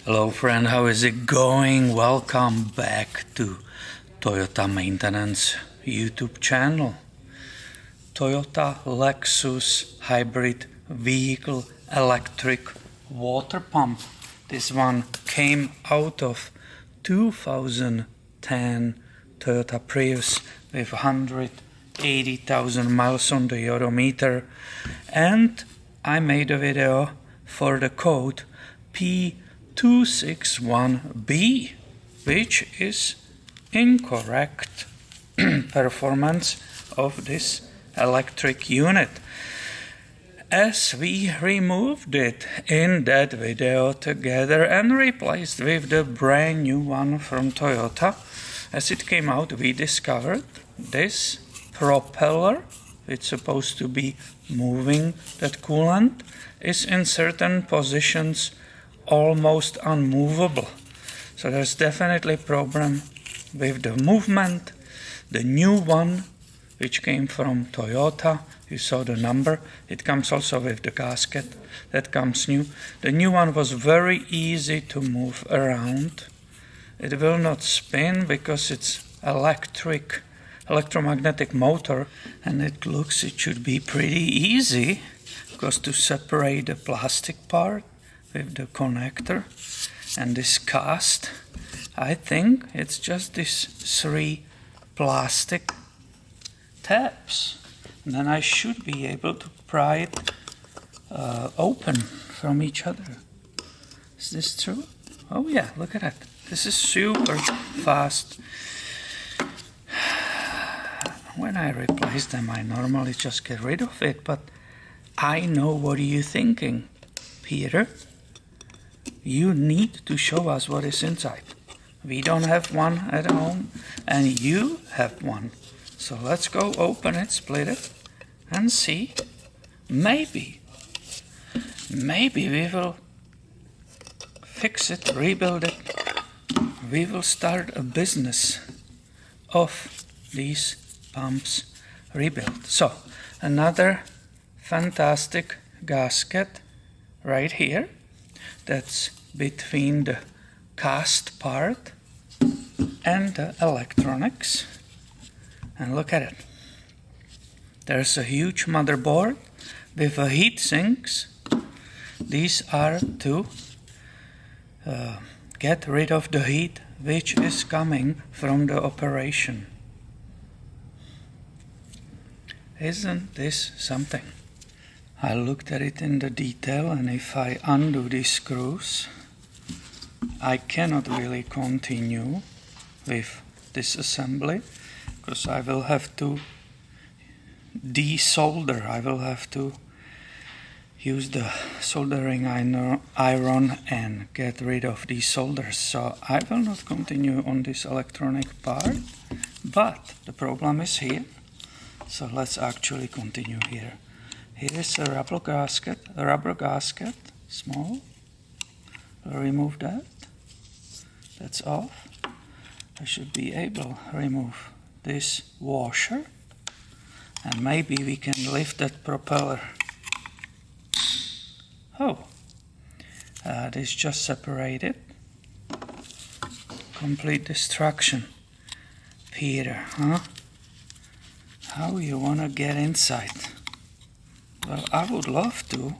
Hello friend, how is it going? Welcome back to Toyota Maintenance YouTube channel. Toyota Lexus hybrid vehicle electric water pump. This one came out of 2010 Toyota Prius with 180,000 miles on the odometer, and I made a video for the code P261B, which is incorrect performance of this electric unit, as we removed it in that video together and replaced with the brand new one from Toyota. As it came out, we discovered this propeller, it's supposed to be moving that coolant, is in certain positions almost unmovable. So there's definitely a problem with the movement. The new one, which came from Toyota, you saw the number, it comes also with the gasket, that comes new. The new one was very easy to move around. It will not spin because it's electromagnetic motor, and it should be pretty easy, because to separate the plastic part with the connector and this cast, I think it's just these 3 plastic tabs, and then I should be able to pry it open from each other. Is this true? Oh yeah, look at that. This is super fast. When I replace them, I normally just get rid of it, but I know what you're thinking, Peter. You need to show us what is inside. We don't have one at home, and you have one. So let's go open it, split it, and see. Maybe we will fix it, rebuild it. We will start a business of these pumps rebuilt. So another fantastic gasket right here. That's between the cast part and the electronics. And look at it. There's a huge motherboard with a heat sinks. These are to get rid of the heat which is coming from the operation. Isn't this something? I looked at it in the detail, and if I undo these screws, I cannot really continue with this assembly, because I will have to desolder. I will have to use the soldering iron and get rid of these solders. So I will not continue on this electronic part, but the problem is here. So let's actually continue here. Here is a rubber gasket, small. I'll remove that. That's off. I should be able to remove this washer, and maybe we can lift that propeller. Oh, this just separated. Complete destruction. Peter, huh? How you wanna get inside? Well, I would love to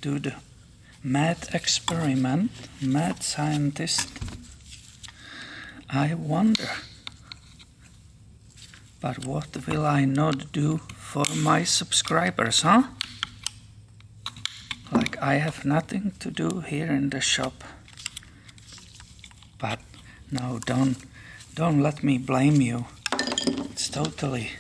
do the mad experiment, mad scientist. I wonder. But what will I not do for my subscribers, huh? Like I have nothing to do here in the shop. But no, don't let me blame you. It's totally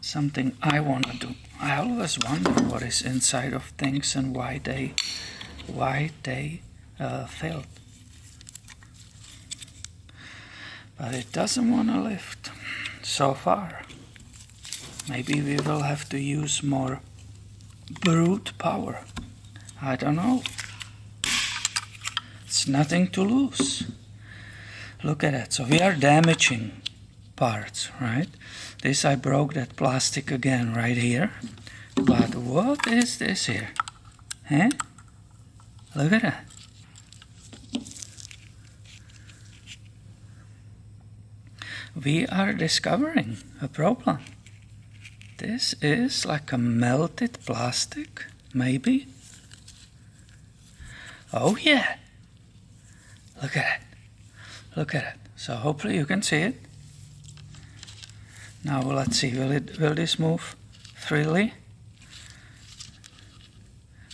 something I want to do. I always wonder what is inside of things and why they failed. But it doesn't want to lift so far. Maybe we will have to use more brute power. I don't know. It's nothing to lose. Look at it. So we are damaging parts, right? This, I broke that plastic again right here. But what is this here? Huh? Look at that. We are discovering a problem. This is like a melted plastic, maybe? Oh yeah! Look at it. Look at it. So hopefully you can see it. Now let's see, will this move freely?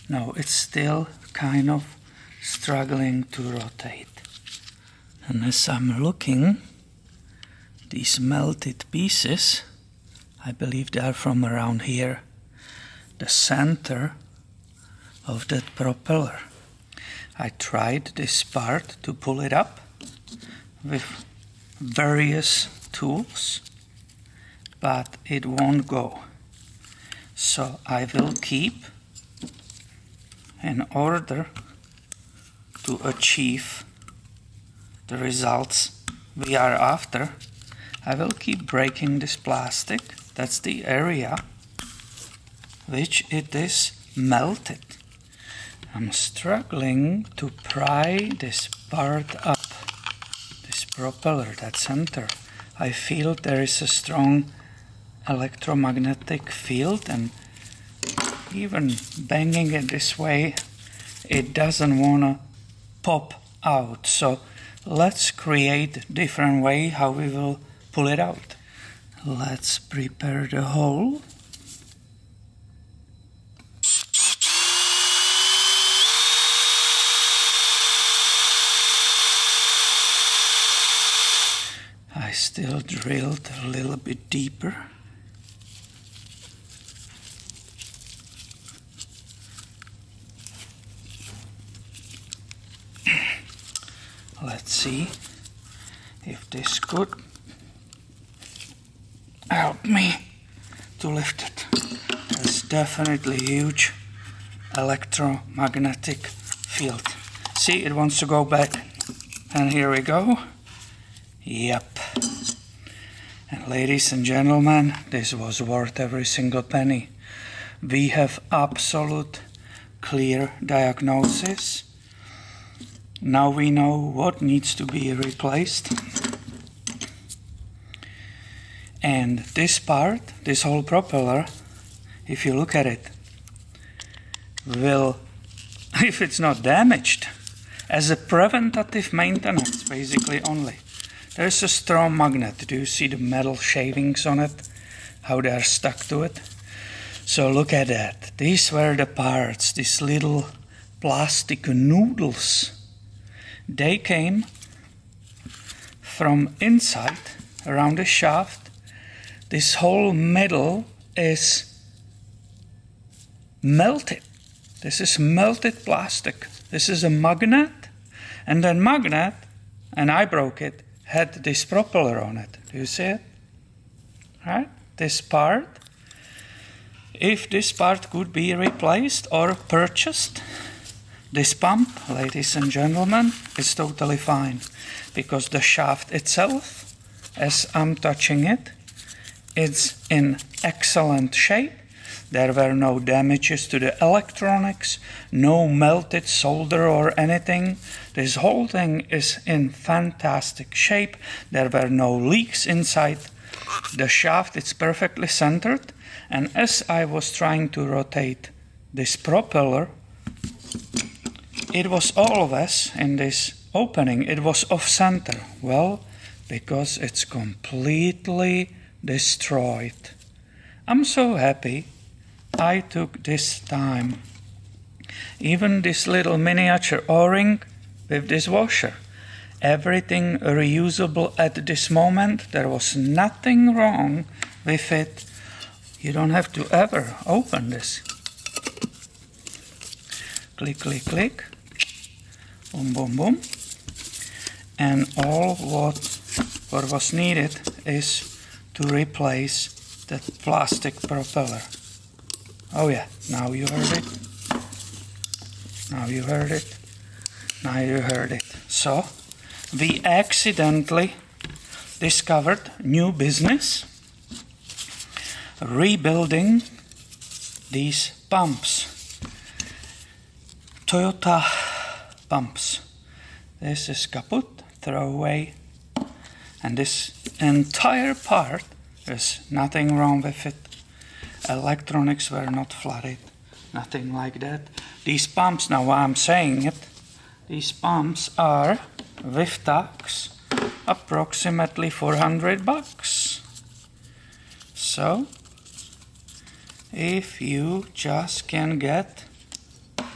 No, it's still kind of struggling to rotate. And as I'm looking, these melted pieces, I believe they are from around here, the center of that propeller. I tried this part to pull it up with various tools, but it won't go. So I will keep, in order to achieve the results we are after, I will keep breaking this plastic. That's the area which it is melted. I'm struggling to pry this part up, this propeller, that center. I feel there is a strong electromagnetic field, and even banging it this way, it doesn't want to pop out. So let's create a different way how we will pull it out. Let's prepare the hole. I still drilled a little bit deeper. Let's see if this could help me to lift it. There's definitely a huge electromagnetic field. See, it wants to go back. And here we go. Yep. And ladies and gentlemen, this was worth every single penny. We have absolute clear diagnosis. Now we know what needs to be replaced. And this part, this whole propeller, if you look at it, will, if it's not damaged, as a preventative maintenance basically only. There's a strong magnet. Do you see the metal shavings on it? How they are stuck to it? So look at that. These were the parts, these little plastic noodles. They came from inside, around the shaft. This whole metal is melted. This is melted plastic. This is a magnet. And that magnet, and I broke it, had this propeller on it. Do you see it? Right? This part. If this part could be replaced or purchased, this pump, ladies and gentlemen, is totally fine, because the shaft itself, as I'm touching it, it's in excellent shape. There were no damages to the electronics, no melted solder or anything. This whole thing is in fantastic shape. There were no leaks inside. The shaft is perfectly centered, and as I was trying to rotate this propeller, it was always in this opening, it was off center. Well, because it's completely destroyed. I'm so happy I took this time. Even this little miniature O-ring with this washer. Everything reusable at this moment. There was nothing wrong with it. You don't have to ever open this. Click, click, click. Boom, boom, boom. And all what was needed is to replace that plastic propeller. Oh yeah, now you heard it. Now you heard it. Now you heard it. So, we accidentally discovered new business, rebuilding these pumps. Toyota pumps. This is kaput, throw away. And this entire part, there's nothing wrong with it. Electronics were not flooded, nothing like that. These pumps, now why I'm saying it, these pumps are with tax approximately $400. So if you just can get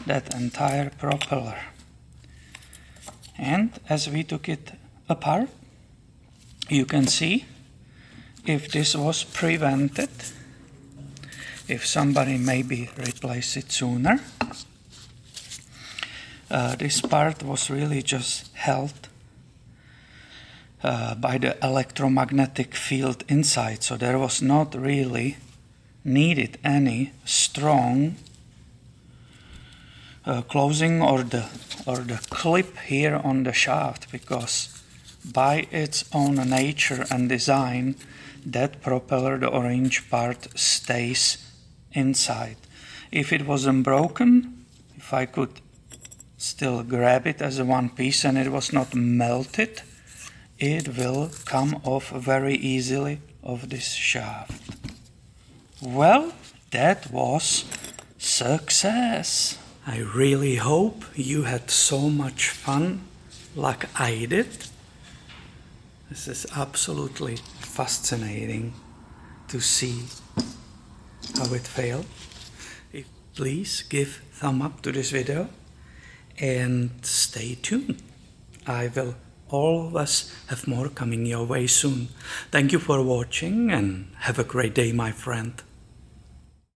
that entire propeller, and as we took it apart, you can see if this was prevented, if somebody maybe replaced it sooner. This part was really just held by the electromagnetic field inside, so there was not really needed any strong closing or the clip here on the shaft, because by its own nature and design, that propeller, the orange part, stays inside. If it wasn't broken, if I could still grab it as a one piece and it was not melted, it will come off very easily of this shaft. Well, that was success. I really hope you had so much fun like I did. This is absolutely fascinating to see how it failed. Please give thumb up to this video and stay tuned. I will always have more coming your way soon. Thank you for watching and have a great day, my friend.